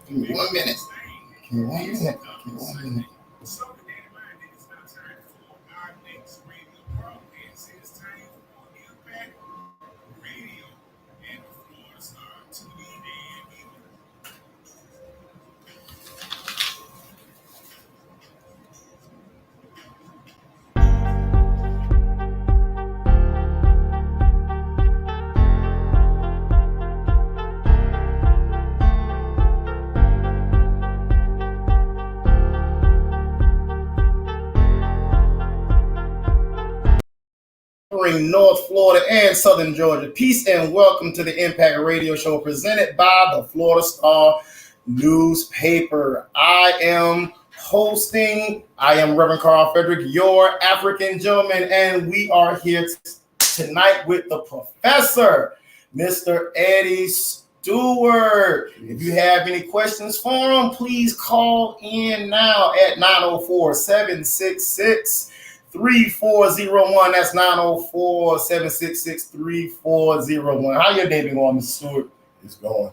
Give me 1 minute. Give me 1 minute. Give me 1 minute. North Florida and Southern Georgia. Peace and welcome to the Impact Radio Show presented by the Florida Star newspaper. I am Reverend Carl Frederick, your African gentleman, and we are here tonight with the professor, Mr. Eddie Stewart. If you have any questions for him, please call in now at 904-766 3401. That's 904-766-3401. How your day been going, Mr. Stewart? It's going.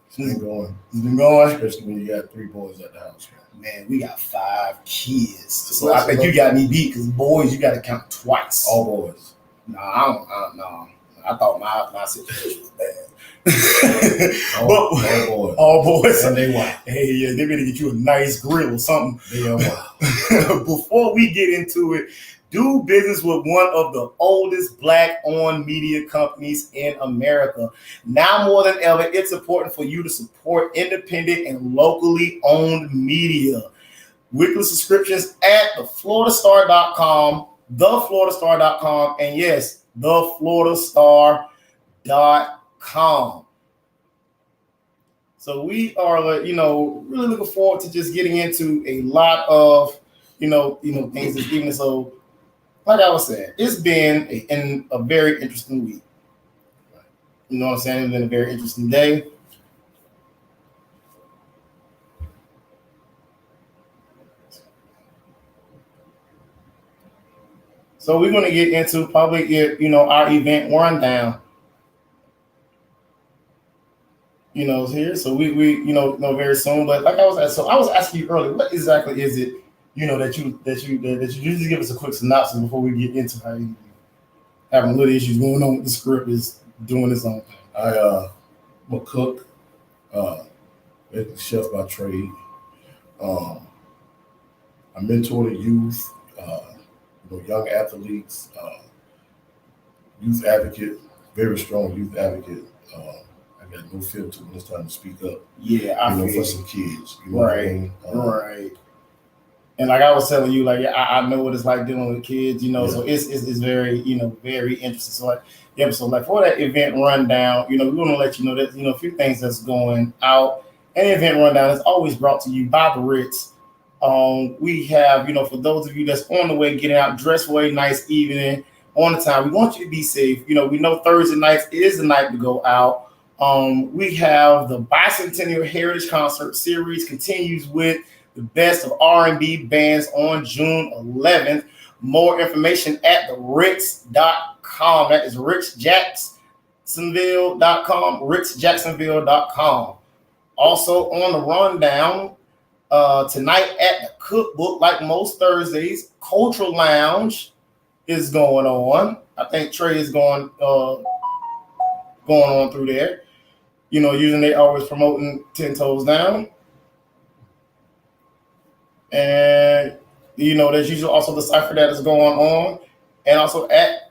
It's been going. It's been going. Especially when you got 3 boys at the house. Man, we got 5 kids. So I think you got me beat because boys, you got to count twice. All boys. No, I don't know. I thought my situation was bad. All boys. And they wild. Hey, yeah, they better get you a nice grill or something. They are wild. Before we get into it, do business with one of the oldest Black-owned media companies in America. Now more than ever, it's important for you to support independent and locally owned media. Weekly subscriptions at thefloridastar.com, thefloridastar.com, and yes, thefloridastar.com. So we are, really looking forward to just getting into a lot of, things this evening. So, like I was saying, it's been a very interesting week. You know what I'm saying? It's been a very interesting day. So we're going to get into probably, our event rundown. Here. So we very soon. But like I was asking you earlier, what exactly is it, that you just give us a quick synopsis before we get into how you having little issues going on with the script is doing its own thing. I'm a cook, chef by trade. I mentor the youth, young athletes, youth advocate, very strong youth advocate. I got no filter when it's time to speak up. Yeah, for some kids. Right. Right. And like I was telling you, I know what it's like dealing with kids, so it's very, very interesting. So for that event rundown, we want to let you know that, a few things that's going out. And the event rundown is always brought to you by the Ritz. We have, for those of you that's on the way, getting out, dress for a nice evening on the time. We want you to be safe. We know Thursday nights is the night to go out. We have the Bicentennial Heritage Concert Series continues with the best of R&B bands on June 11th. More information at theritz.com. That is ritzjacksonville.com, ritzjacksonville.com. Also on the rundown, tonight at the Cookbook, like most Thursdays, Cultural Lounge is going on. I think Trey is going on through there. Usually they always promoting 10 Toes Down. And, there's usually also the cipher that is going on. And also at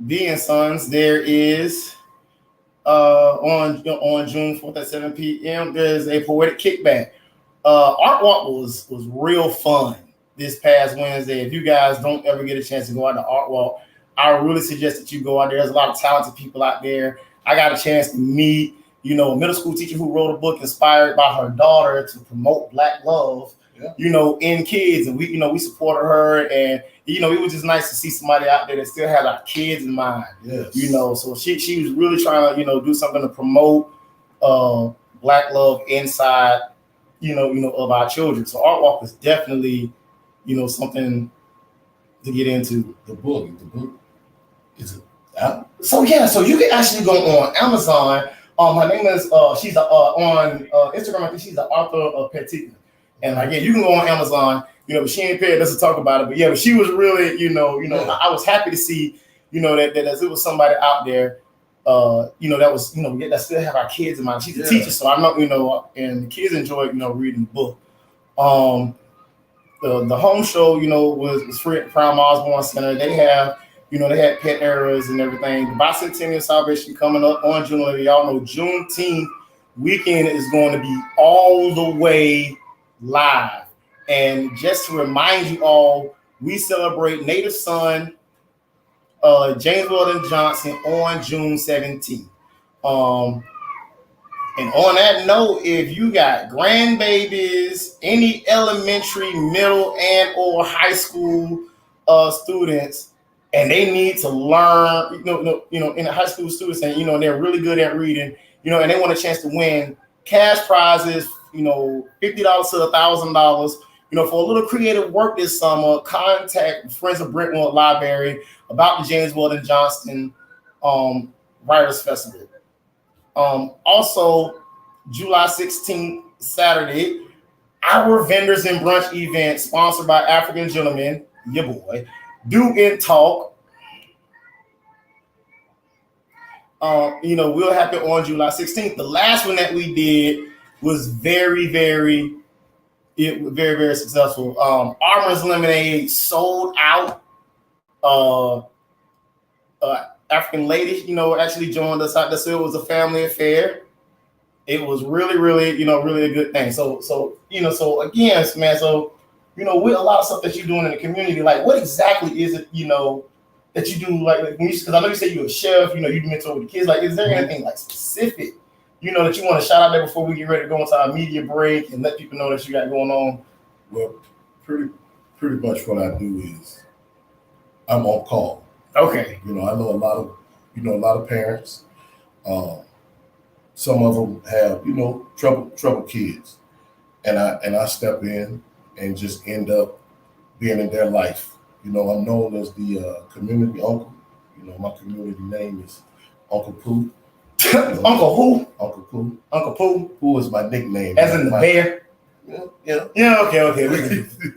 V & Sons, there is, on June 4th at 7 p.m., there's a poetic kickback. Art Walk was real fun this past Wednesday. If you guys don't ever get a chance to go out to Art Walk, I really suggest that you go out there. There's a lot of talented people out there. I got a chance to meet, a middle school teacher who wrote a book inspired by her daughter to promote Black love, in kids. And we supported her. And, it was just nice to see somebody out there that still had our kids in mind. Yes. So she was really trying to, do something to promote Black love inside, of our children. So Art Walk is definitely, something to get into. The book is it out? So you can actually go on Amazon. Her name is she's on Instagram. I think she's the author of Petika. And you can go on Amazon. But she ain't paid us to talk about it. But she was really, I was happy to see, that there was somebody out there, that was, that still have our kids in mind. She's a teacher, so I know, and the kids enjoy, reading the book. The home show, was free at the Prime Osborne Center. They have, they had pet errors and everything. The bicentennial celebration coming up on June 11th. Y'all know Juneteenth weekend is going to be all the way live. And just to remind you all, we celebrate Native Son James Weldon Johnson on June 17th. And on that note, if you got grandbabies, any elementary, middle, and or high school students, and they need to learn, in the high school students, and they're really good at reading, and they want a chance to win cash prizes, $50 to $1,000. For a little creative work this summer, contact Friends of Brentwood Library about the James Weldon Johnson Writers Festival. Also, July 16th, Saturday, our Vendors and Brunch event sponsored by African Gentlemen, your boy, Do and Talk. Will happen on July 16th. The last one that we did was very, very successful. Armour's Lemonade sold out. African lady, actually joined us out there. So it was a family affair. It was really, really, really a good thing. So again, man, with a lot of stuff that you're doing in the community, like what exactly is it, that you do, like because I know you say you're a chef, you mentor with the kids. Like, is there anything like specific, that you want to shout out there before we get ready to go into our media break and let people know that you got going on? Well, pretty much what I do is I'm on call. Okay. I know a lot of parents. Some of them have, troubled kids, and I step in and just end up being in their life. I'm known as the community uncle. My community name is Uncle Pooh. Uncle who? Uncle Pooh. Uncle Pooh. Pooh is my nickname. As in the bear. Yeah. Okay.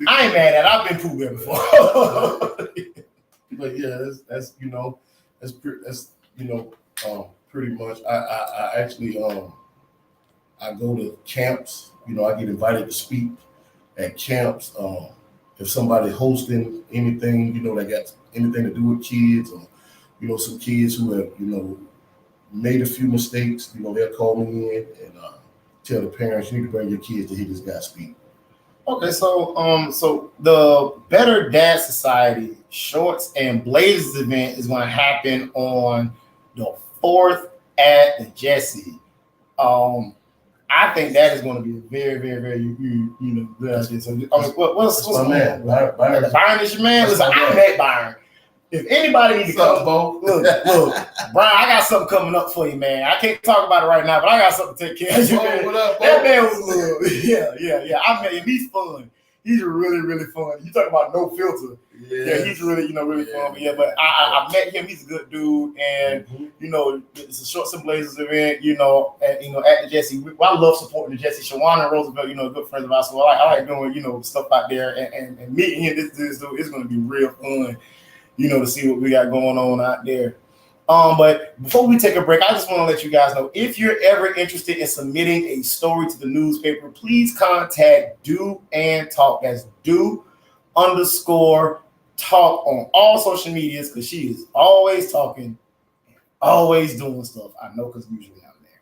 I ain't mad at it. I've been Pooh Bear before. But that's pretty much. I actually I go to camps. I get invited to speak at camps. If somebody hosting anything, that got anything to do with kids, or some kids who have made a few mistakes, they'll call me in and tell the parents, you need to bring your kids to hear this guy speak. Okay, so the Better Dad Society Shorts and Blazers event is going to happen on the 4th at the Jesse. I think that is going to be a very, very, very, good idea. So, what's my man? Byron is your man. Listen, I met Byron. If anybody needs to come, look, Brian, I got something coming up for you, man. I can't talk about it right now, but I got something to take care of you, man. What up, that man was yeah. I met him. He's fun. He's really, really fun. You talk about no filter. Yeah, he's really, really fun. But I met him. He's a good dude, and it's a Shorts and Blazers event. At the Jesse. I love supporting the Jesse. Shawana and Roosevelt, good friends of ours. So I like doing, stuff out there and meeting him. This dude is going to be real fun. To see what we got going on out there. But before we take a break, I just want to let you guys know, if you're ever interested in submitting a story to the newspaper, please contact Do and Talk. That's Do_Talk on all social medias, because she is always talking, always doing stuff. I know, because usually I'm there.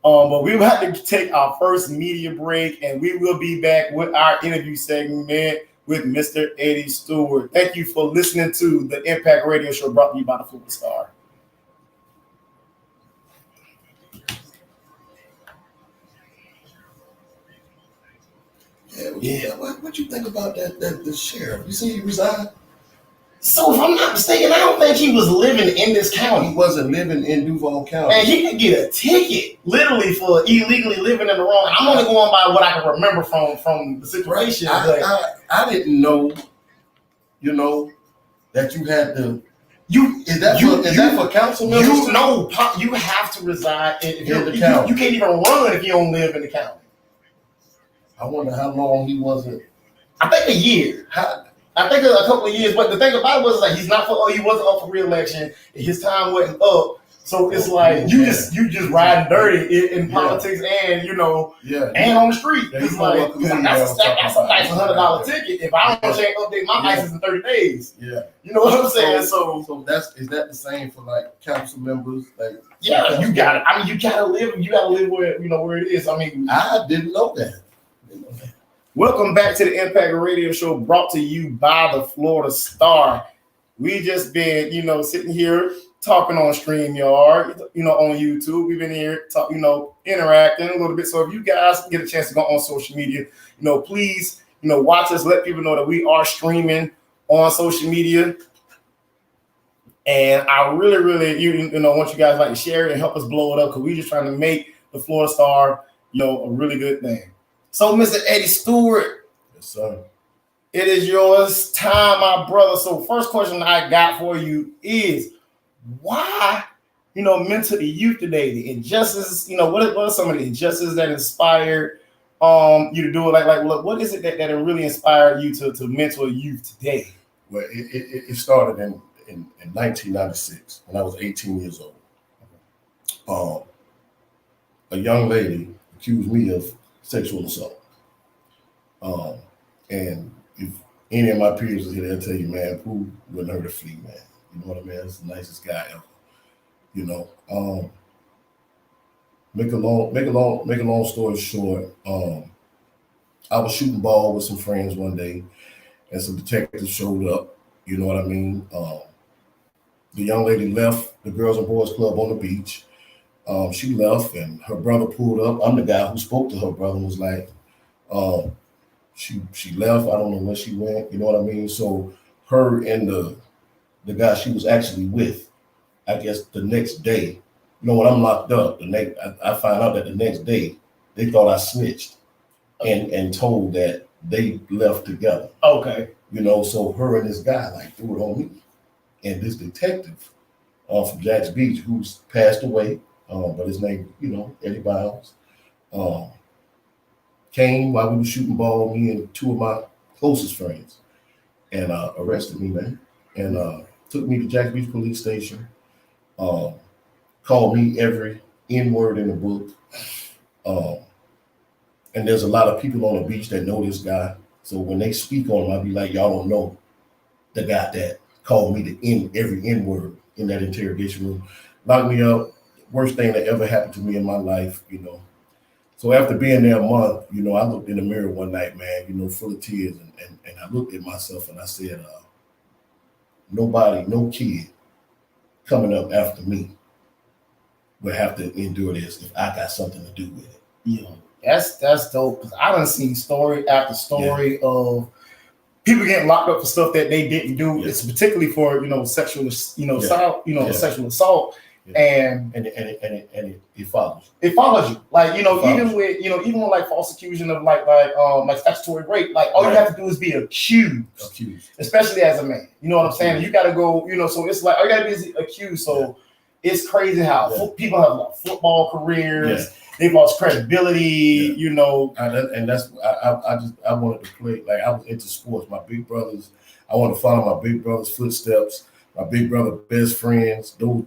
But we're about to take our first media break, and we will be back with our interview segment with Mr. Eddie Stewart. Thank you for listening to the Impact Radio Show brought to you by the Florida Star. Yeah. What you think about the sheriff? You see he resigned? So if I'm not mistaken, I don't think he was living in this county. He wasn't living in Duval County. And he could get a ticket literally for illegally living in the wrong. I'm only going by what I can remember from the situation. I didn't know, that you had to. Is that for council members? You have to reside in the county. You can't even run if you don't live in the county. I wonder how long he wasn't. I think a year. I think a couple of years, but the thing about it was like he wasn't up for re-election. His time wasn't up, so it's like you just riding dirty in politics and and on the street. It's like that's a nice $100 ticket. If I don't update my license in 30 days, you know what I'm saying. So is that the same for like council members? Like you got it. I mean, you gotta live where where it is. I mean, I didn't know that. Welcome back to the Impact Radio Show brought to you by the Florida Star. We just been, sitting here talking on StreamYard, on YouTube. We've been here, interacting a little bit. So if you guys get a chance to go on social media, please, watch us, let people know that we are streaming on social media. And I really, really, want you guys to share it and help us blow it up because we're just trying to make the Florida Star, a really good thing. So, Mr. Eddie Stewart, yes, sir. It is yours time, my brother. So, first question I got for you is, why, mental the youth today? The injustices, what are some of the injustices that inspired you to do it? Like, what is it that really inspired you to mentor youth today? Well, it started in 1996 when I was 18 years old. A young lady accused me of sexual assault. And if any of my peers are here, they'll tell you, man, Pooh wouldn't hurt a flea, man. You know what I mean? That's the nicest guy ever. Make a long story short, I was shooting ball with some friends one day and some detectives showed up, you know what I mean? The young lady left the Girls and Boys Club on the beach. She left and her brother pulled up. I'm the guy who spoke to her brother and was like, she left. I don't know where she went. You know what I mean? So her and the guy she was actually with, I guess the next day, when I'm locked up, I find out that the next day they thought I snitched and told that they left together. Okay. So her and this guy threw it on me. And this detective from Jack's Beach, who's passed away, but his name, Eddie Biles, came while we were shooting ball, me and two of my closest friends, and arrested me, man, and took me to Jack's Beach Police Station, called me every N-word in the book, and there's a lot of people on the beach that know this guy, so when they speak on him, I'll be like, y'all don't know the guy that called me every N-word in that interrogation room, locked me up. Worst thing that ever happened to me in my life, So after being there a month, I looked in the mirror one night, man, full of tears, and I looked at myself and I said, nobody, no kid coming up after me will have to endure this if I got something to do with it. That's dope. Because I done seen story after story of people getting locked up for stuff that they didn't do. Yeah. It's particularly for sexual assault, sexual assault. Yeah. And it follows. It follows you. Even with like false accusation of like statutory rape, all you have to do is be accused. Especially as a man. You know what I'm saying? You gotta go, so it's like all you gotta be is accused. So it's crazy how people have lost football careers. Yeah. They've lost credibility, And that's I wanted to play, I was into sports. My big brothers, I want to follow my big brother's footsteps. My big brother, best friends, those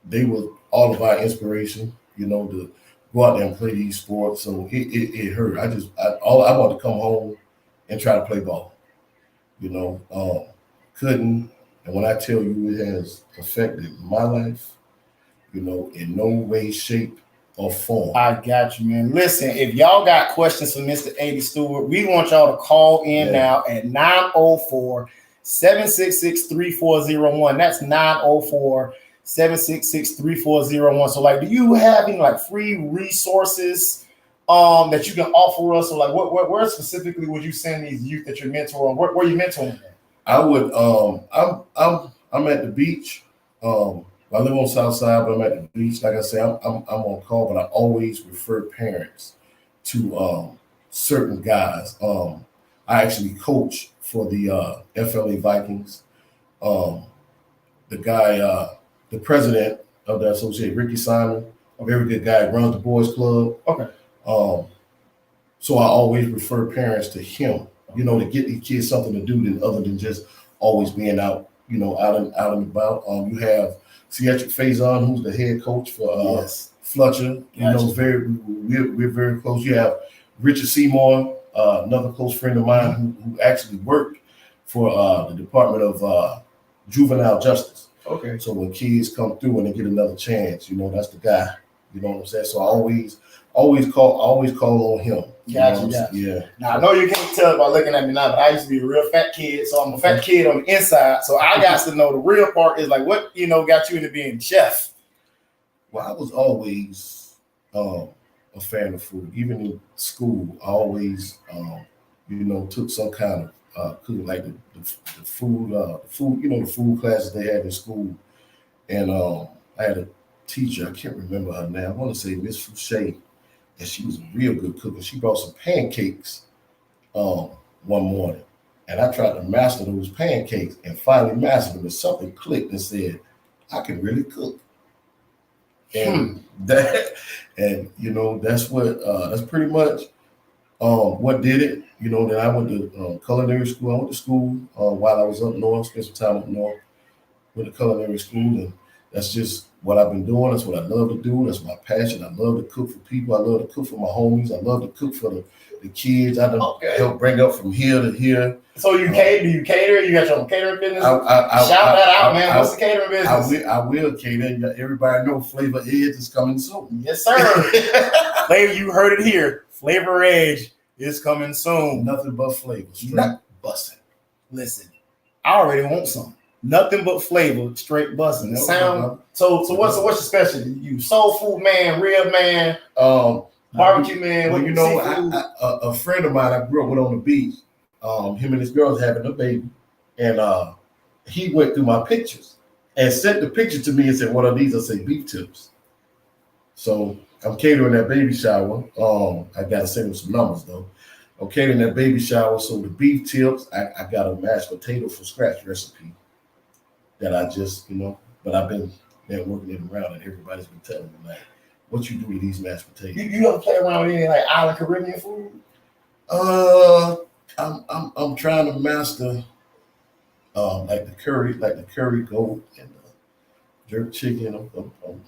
they were all of our inspiration, to go out there and play these sports. So it hurt. I wanted to come home and try to play ball, couldn't. And when I tell you it has affected my life, in no way, shape, or form. I got you, man. Listen, if y'all got questions for Mr. Eddie Stewart, we want y'all to call in now at 904-766-3401. That's 904-766-3401. So, like, do you have any like free resources that you can offer us? Or like, where specifically would you send these youth that you're mentoring? Where are you mentoring them? I would. I'm at the beach. I live on South Side, but I'm at the beach. Like I say, I'm on call, but I always refer parents to certain guys. I actually coach for the FLA Vikings. The guy, the president of the association, Ricky Simon, a very good guy, runs the boys club. Okay. So I always refer parents to him, to get these kids something to do other than just always being out, out and about. You have Cedric Faison, who's the head coach for Fletcher. We're very close. You have Richard Seymour, another close friend of mine who actually worked for the Department of Juvenile Justice. Okay. So when kids come through and they get another chance, that's the guy. You know what I'm saying? So I always call on him. Gotcha. Yeah. Now I know you can't tell by looking at me now, but I used to be a real fat kid, so I'm a fat kid on the inside. So I got to know the real part is like what got you into being a chef. Well, I was always a fan of food. Even in school, I always took some kind of cooking, like the food, the food classes they had in school. And I had a teacher, I can't remember her name. I want to say Miss Fouché. And she was a real good cook. She brought some pancakes one morning. And I tried to master those pancakes and finally mastered them. And something clicked and said, I can really cook. And that's pretty much what did it. Then I went to culinary school. I went to school while I was up north, spent some time up north with the culinary school. And that's just what I've been doing. That's what I love to do. That's my passion. I love to cook for people. I love to cook for my homies. I love to cook for the kids. I help bring up from here to here. So you cater? You got your own catering business? Shout that out, man. What's the catering business? I will cater. Everybody know Flavor Edge is coming soon. Yes, sir. Flavor, you heard it here. Flavor Edge is coming soon. Nothing but flavor. Straight busting. Listen, I already want some. Nothing but flavor, straight busting. So what's your specialty? You soul food man, rib man, barbecue man. A friend of mine I grew up with on the beach. Him and his girls having a baby, and he went through my pictures and sent the picture to me and said, "What are these?" I say, "Beef tips." So I'm catering that baby shower. I gotta send him some numbers though. I'm catering that baby shower. So the beef tips, I got a mashed potato from scratch recipe. That I just, but I've been working it around, and everybody's been telling me like, what you do with these mashed potatoes? You ever play around with any like island Caribbean food? I'm trying to master like the curry goat and the jerk chicken.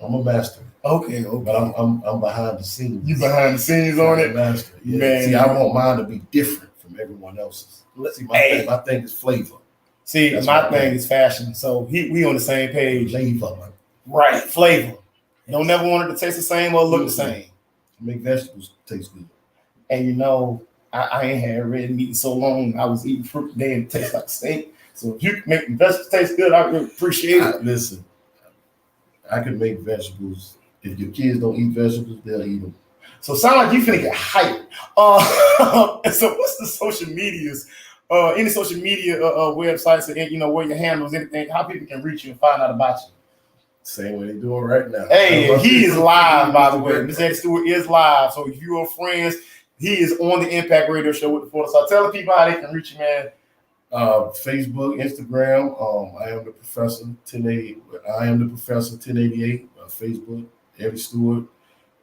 I'm a master. Okay. But I'm behind the scenes. You behind the scenes on it, master. Yeah. Man. See, I want mine to be different from everyone else's. See, my thing is flavor. See, that's my thing is fashion. So we on the same page. Flavor, man. Right, flavor. Don't never want it to taste the same or look the same. Make vegetables taste good. And I ain't had red meat in so long. I was eating fruit today and it tastes like steak. So if you can make the vegetables taste good, I really appreciate it. Listen, I can make vegetables. If your kids don't eat vegetables, they'll eat them. So it sounds like you finna get hyped. So what's the social medias? Any social media websites, or where your handles, anything, how people can reach you and find out about you? Same way they doing right now. Hey, he is live, by the way. Mr. Eddie Stewart is live. So if you are friends, he is on the Impact Radio Show with the Florida. So tell the people how they can reach you, man. Facebook, Instagram. I am the Professor 1088. I am the Professor 1088. Facebook, Eddie Stewart.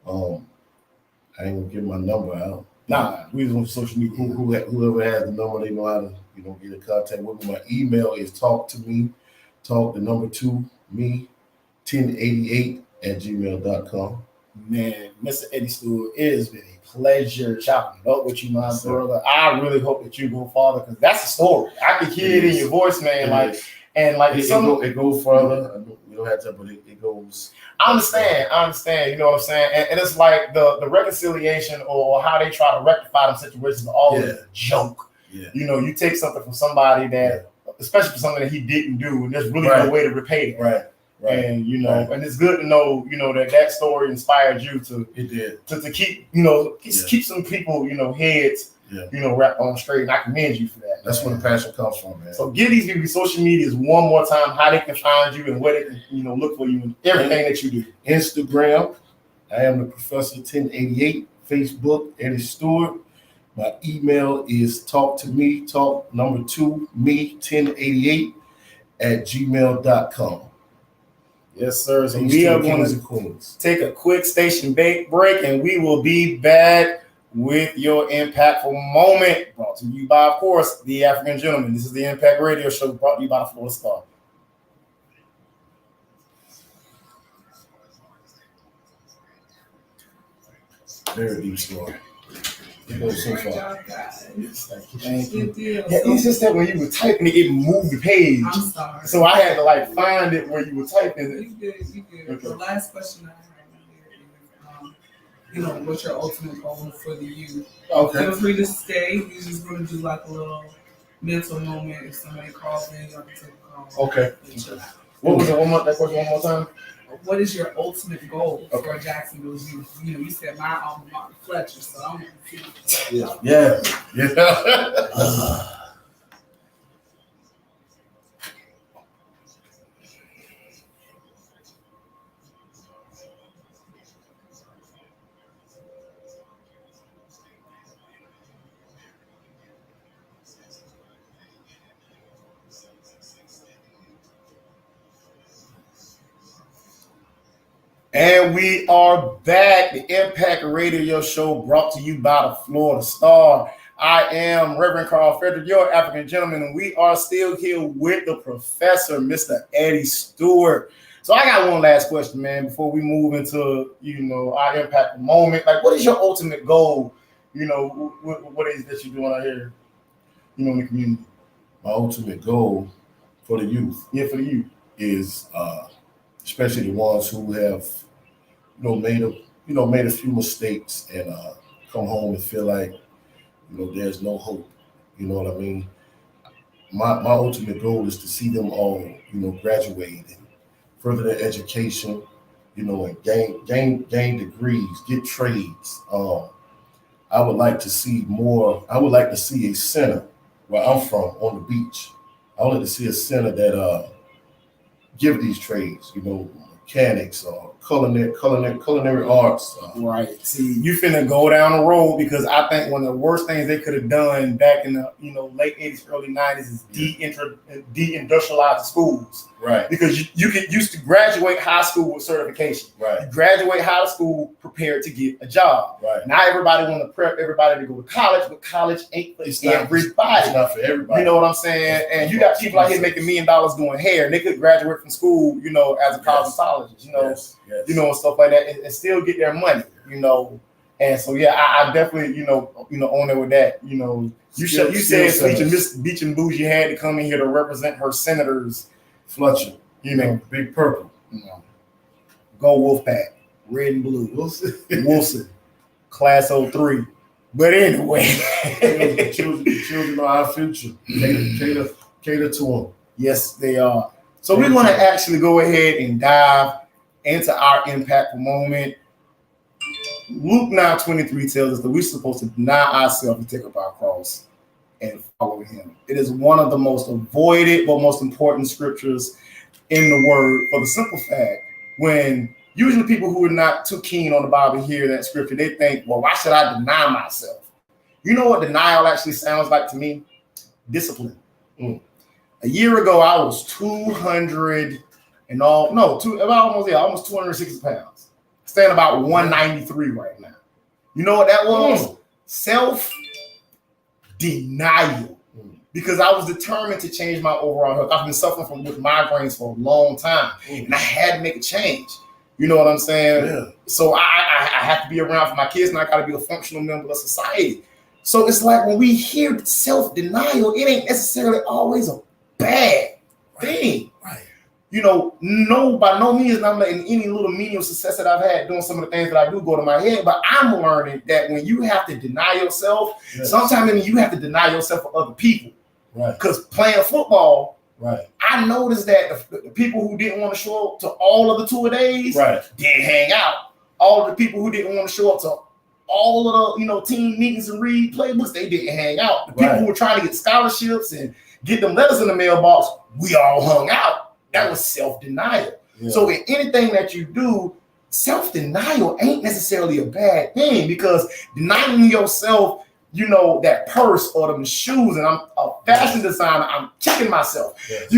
I ain't gonna give my number out. Nah, we just on social media. Whoever has the number, they know how to get in contact with me. My email is talk the number 2 me 1088@gmail.com. Man, Mr. Eddie Stewart, it has been a pleasure chopping it up with you, my brother. I really hope that you go farther because that's the story. I can hear it in your voice, man. It goes further. We don't have to, but it goes. I understand. You know what I'm saying? And it's like the reconciliation or how they try to rectify them situations are always a joke. Yeah. You know, you take something from somebody that, especially for something that he didn't do, and there's really no way to repay it. Right. And you know, and it's good to know, you know, that story inspired you to keep, you know, keep some people, you know, heads, you know, wrapped on straight. And I commend you for that. That's where the passion comes from, man. So give these people social medias one more time, how they can find you and where they can, you know, look for you and everything that you do. Instagram, I am the Professor 1088. Facebook, Eddie Stewart. My email is me 1088 at gmail.com. Yes, sir. So we are going to take a quick station break, and we will be back with your impactful moment. Brought to you by, of course, the African Gentleman. This is the Impact Radio Show brought to you by the Florida Star. Very deep story. It goes so far. Thank you. Yeah, it's just that when you were typing it, it moved the page. I'm sorry. So I had to like find it where you were typing it. You good. Okay. The last question I have here is, you know, what's your ultimate goal for the youth? Okay. Feel free to stay. You're just going to do like a little mental moment. If somebody calls in, y'all can take a call. Okay. What was it? That question one more time? What is your ultimate goal for Jacksonville's youth? You know, you said my alma mater, Fletcher, so I'm going to see. Yeah. And we are back. The Impact Radio Show brought to you by the Florida Star. I am Reverend Carl Frederick, your African Gentleman, and we are still here with the professor, Mr. Eddie Stewart. So I got one last question, man, before we move into, you know, our impact moment. Like, what is your ultimate goal? You know, what is that you're doing out here, you know, in the community? My ultimate goal for the youth, is especially the ones who have, made a few mistakes and come home and feel like, there's no hope. You know what I mean? My ultimate goal is to see them all, graduate and further their education, and gain degrees, get trades. I would like to see more. I would like to see a center where I'm from on the beach. I would like to see a center that give these trades, mechanics or culinary arts. Right. See, you finna go down the road because I think one of the worst things they could have done back in the late 80s, early 90s is deindustrialize the schools. Right. Because you used to graduate high school with certification. Right. You graduate high school prepared to get a job. Right. Now everybody want to prep everybody to go to college, but college ain't for everybody. It's not for everybody. You know what I'm saying? And you got people out here making $1 million doing hair, and they could graduate from school, as a cosmetologist, yes. And stuff like that, and still get their money, And so I definitely, on there with that, You said Beach and Bougie had to come in here to represent her senators. Fletcher, Big Purple. Go Wolfpack, red and blue. Wilson, Class 03. But anyway. the children are our future. Cater to them. Yes, they are. So we're going to actually go ahead and dive into our impactful moment. Luke 9:23 tells us that we're supposed to deny ourselves and take up our cross and follow him. It is one of the most avoided but most important scriptures in the word, for the simple fact, when usually people who are not too keen on the Bible hear that scripture, they think, well, why should I deny myself? You know what denial actually sounds like to me? Discipline. A year ago, I was 260 pounds. Stand about 193 right now. You know what that was? Self-denial. Because I was determined to change my overall health. I've been suffering with migraines for a long time, and I had to make a change. You know what I'm saying? Yeah. So I have to be around for my kids, and I got to be a functional member of society. So it's like when we hear self-denial, it ain't necessarily always a bad thing. Right. no, by no means I'm letting any little menial success that I've had doing some of the things that I do go to my head, but I'm learning that when you have to deny yourself, sometimes you have to deny yourself for other people. Right. Because playing football, right, I noticed that the people who didn't want to show up to all of the tour days didn't hang out. All of the people who didn't want to show up to all of the team meetings and read playbooks, they didn't hang out. The people who were trying to get scholarships and get them letters in the mailbox, we all hung out. That was self-denial. Yeah. So in anything that you do, self-denial ain't necessarily a bad thing, because denying yourself, that purse or them shoes, and I'm a fashion designer, I'm checking myself. Yes.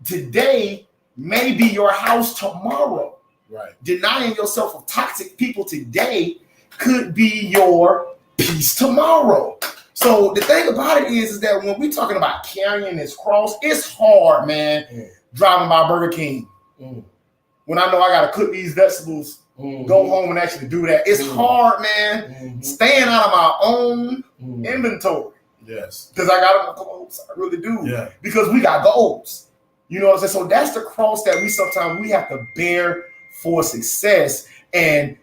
Today may be your house tomorrow. Right. Denying yourself of toxic people today could be your peace tomorrow. So the thing about it is that when we're talking about carrying this cross, it's hard, man. Driving by Burger King. When I know I got to cook these vegetables, go home and actually do that. It's hard, man. Staying out of my own inventory. Yes. Because I got goals. I really do. Yeah. Because we got goals. You know what I'm saying? So that's the cross that we have to bear for success, and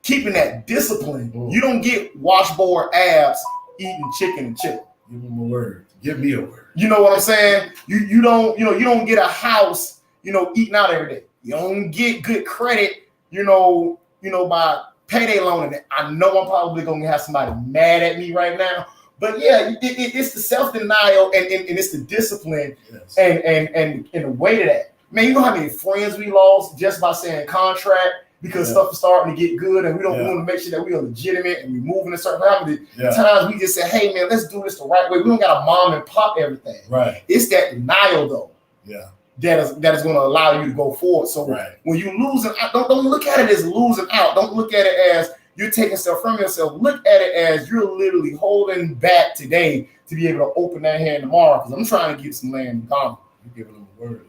keeping that discipline. You don't get washboard abs eating chicken and chicken. Give them a word. Give me a word. You know what I'm saying? You don't get a house, eating out every day. You don't get good credit, by payday loaning it. I know I'm probably gonna have somebody mad at me right now, but yeah, it's the self-denial and it's the discipline and the weight of that. Man, you know how many friends we lost just by saying contract because stuff is starting to get good and we don't want to make sure that we are legitimate and we're moving a certain way. Times we just say, hey man, let's do this the right way. We don't got to mom and pop everything. Right. It's that denial though. Yeah. That is going to allow you to go forward. So when you losing out, don't look at it as losing out. Don't look at it as you're taking stuff from yourself. Look at it as you're literally holding back today to be able to open that hand tomorrow. Because I'm trying to get some land in Ghana. You're giving them a word.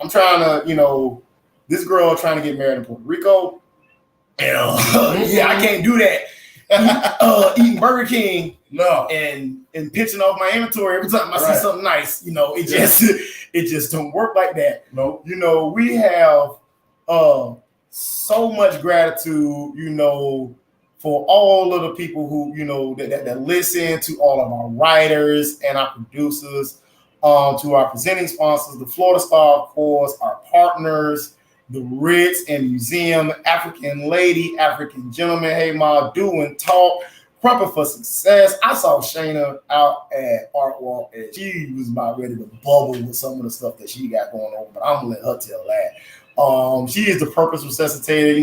I'm trying to, this girl trying to get married in Puerto Rico. And I can't do that. Eating Burger King and pitching off my inventory every time I see something nice. It just don't work like that. No. We have so much gratitude, for all of the people who, that listen, to all of our writers and our producers, to our presenting sponsors, the Florida Star, of course, our partners, the Ritz and Museum, African Lady, African Gentleman, Hey Ma, Do and Talk, Crumping for Success. I saw Shayna out at Art Walk and she was about ready to bubble with some of the stuff that she got going on, but I'm gonna let her tell that. She is the Purpose Resuscitator,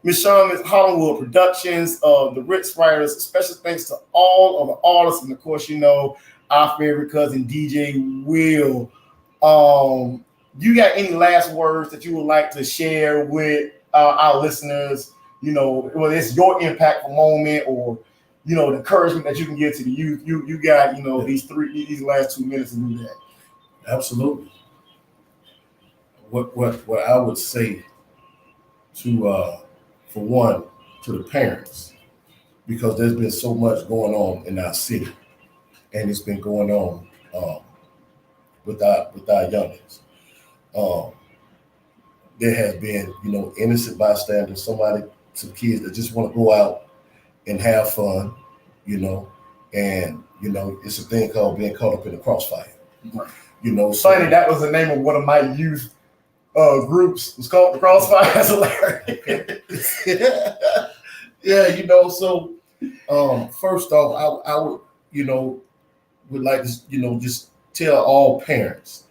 Miss Shawn Hollywood Productions, the Ritz Writers. Special thanks to all of the artists, and of course, our favorite cousin DJ Will. You got any last words that you would like to share with our listeners? Whether it's your impactful moment or the encouragement that you can give to the youth. You got these last 2 minutes to do that. Absolutely. What I would say to for one, to the parents, because there's been so much going on in our city, and it's been going on with our youngins. There has been, innocent bystanders, some kids that just want to go out and have fun, and it's a thing called being caught up in the crossfire. Right. Funny, that was the name of one of my youth groups. It was called the Crossfire. That's hilarious. So first off, I would like to, just tell all parents,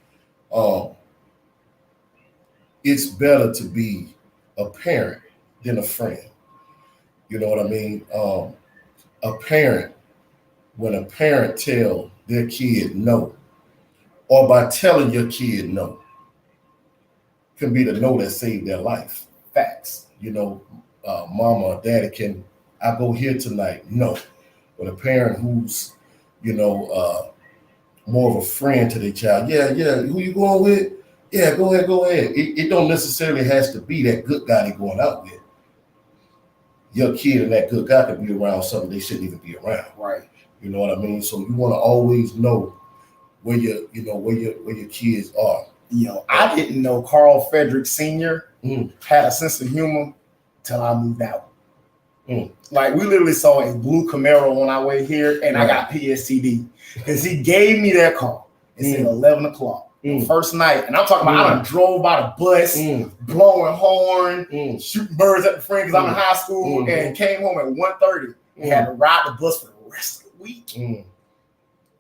it's better to be a parent than a friend. You know what I mean? When a parent tell their kid no, or by telling your kid no, can be the no that saved their life. Facts. Mama or daddy can, I go here tonight. No. But a parent who's, more of a friend to their child. Yeah. Who you going with? Yeah, go ahead. It don't necessarily has to be that good guy they're going out with. Your kid and that good guy could be around something they shouldn't even be around. Right. You know what I mean? So you want to always know where your kids are. I didn't know Carl Frederick Sr. had a sense of humor till I moved out. Like, we literally saw a blue Camaro on our way here, and I got PSTD because he gave me that call. It said 11 o'clock, the first night. And I'm talking about I done drove by the bus, blowing horn, shooting birds at the friend because I'm in high school, and came home at 1:30 and had to ride the bus for the rest of the week.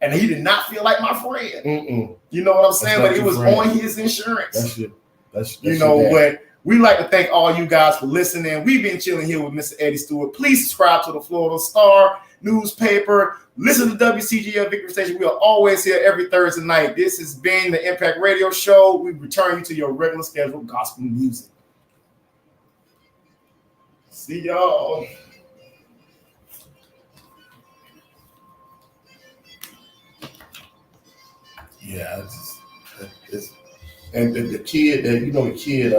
And he did not feel like my friend. You know what I'm saying? But it was on his insurance. That's but we like to thank all you guys for listening. We've been chilling here with Mr. Eddie Stewart. Please subscribe to the Florida Star newspaper. Listen to WCGL Victory Station. We are always here every Thursday night. This has been the Impact Radio Show. We return you to your regular scheduled gospel music. See y'all. Yeah, and the kid that the kid